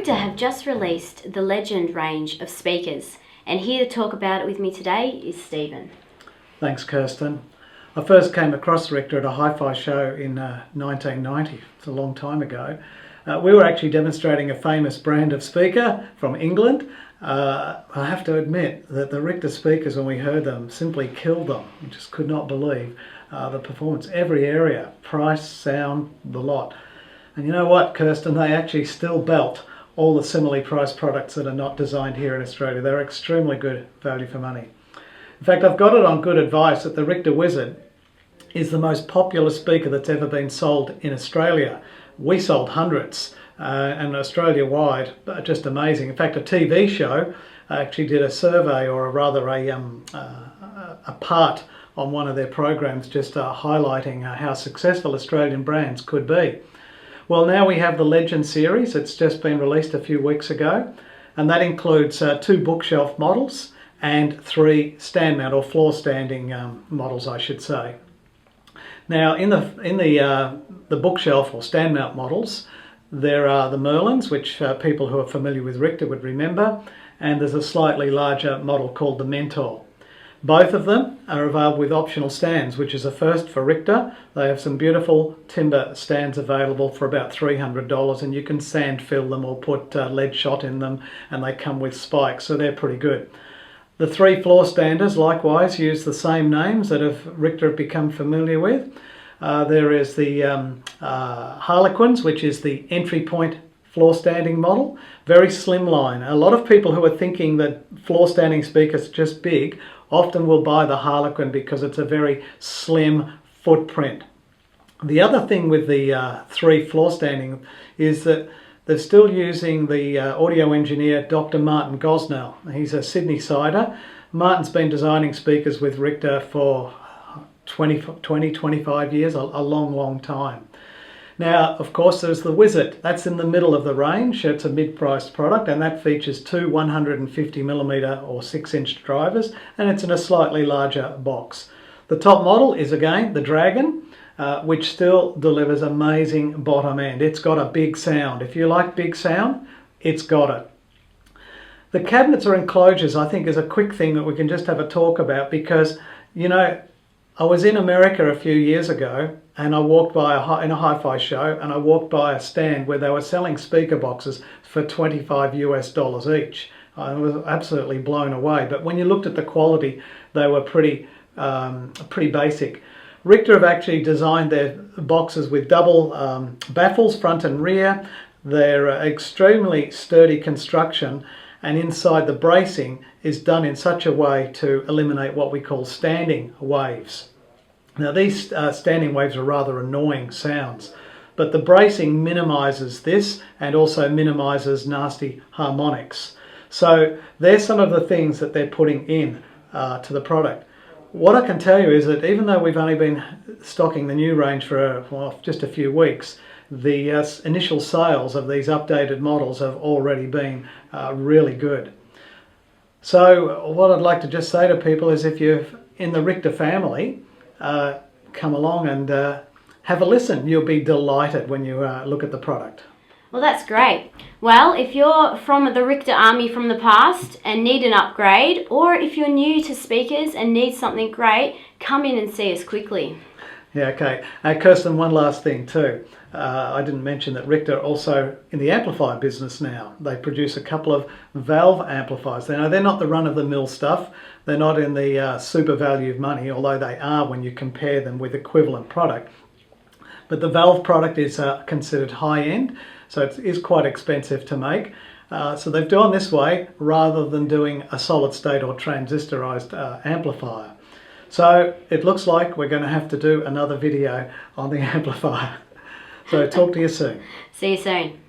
Richter have just released the Legend range of speakers, and here to talk about it with me today is Stephen. Thanks, Kirsten. I first came across Richter at a hi-fi show in 1990. It's a long time ago. We were actually demonstrating a famous brand of speaker from England. I have to admit that the Richter speakers, when we heard them, simply killed them. We just could not believe the performance. Every area, price, sound, the lot. And you know what, Kirsten, they actually still belt all the similarly priced products that are not designed here in Australia. They're extremely good value for money. In fact, I've got it on good advice that the Richter Wizard is the most popular speaker that's ever been sold in Australia. We sold hundreds, and Australia-wide, just amazing. In fact, a TV show actually did a survey, or rather a part on one of their programs, just highlighting how successful Australian brands could be. Well, now we have the Legend series. It's just been released a few weeks ago, and that includes 2 bookshelf models and 3 stand mount or floor standing models, I should say. Now, in the bookshelf or stand mount models, there are the Merlins, which people who are familiar with Richter would remember, and there's a slightly larger model called the Mentor. Both of them are available with optional stands, which is a first for Richter. They have some beautiful timber stands available for about $300, and you can sand fill them or put lead shot in them, and they come with spikes, so they're pretty good. The 3 floor standers likewise use the same names that Richter have become familiar with. There is the Harlequins, which is the entry point floor standing model. Very slim line. A lot of people who are thinking that floor standing speakers are just big often will buy the Harlequin because it's a very slim footprint. The other thing with the 3 floor standing is that they're still using the audio engineer Dr. Martin Gosnell. He's a Sydney-sider. Martin's been designing speakers with Richter for 25 years, a long time. Now, of course, there's the Wizard. That's in the middle of the range. It's a mid-priced product, and that features 2 150mm or 6-inch drivers, and it's in a slightly larger box. The top model is, again, the Dragon, which still delivers amazing bottom end. It's got a big sound. If you like big sound, it's got it. The cabinets or enclosures, I think, is a quick thing that we can just have a talk about because, you know, I was in America a few years ago, and I walked by in a hi-fi show, and I walked by a stand where they were selling speaker boxes for $25 US each. I was absolutely blown away. But when you looked at the quality, they were pretty basic. Richter have actually designed their boxes with double baffles, front and rear. They're extremely sturdy construction, and inside the bracing is done in such a way to eliminate what we call standing waves. Now, these standing waves are rather annoying sounds, but the bracing minimises this and also minimises nasty harmonics. So there's some of the things that they're putting in to the product. What I can tell you is that even though we've only been stocking the new range for just a few weeks, the initial sales of these updated models have already been really good. So what I'd like to just say to people is, if you're in the Richter family, come along and have a listen. You'll be delighted when you look at the product. Well, that's great. Well, if you're from the Richter army from the past and need an upgrade, or if you're new to speakers and need something great, come in and see us quickly. Yeah, okay. Kirsten, one last thing too. I didn't mention that Richter are also in the amplifier business now. They produce a couple of valve amplifiers. They're not the run-of-the-mill stuff. They're not in the super value of money, although they are when you compare them with equivalent product. But the valve product is considered high-end, so it is quite expensive to make. So they've done this way rather than doing a solid-state or transistorized amplifier. So it looks like we're going to have to do another video on the amplifier. So talk to you soon. See you soon.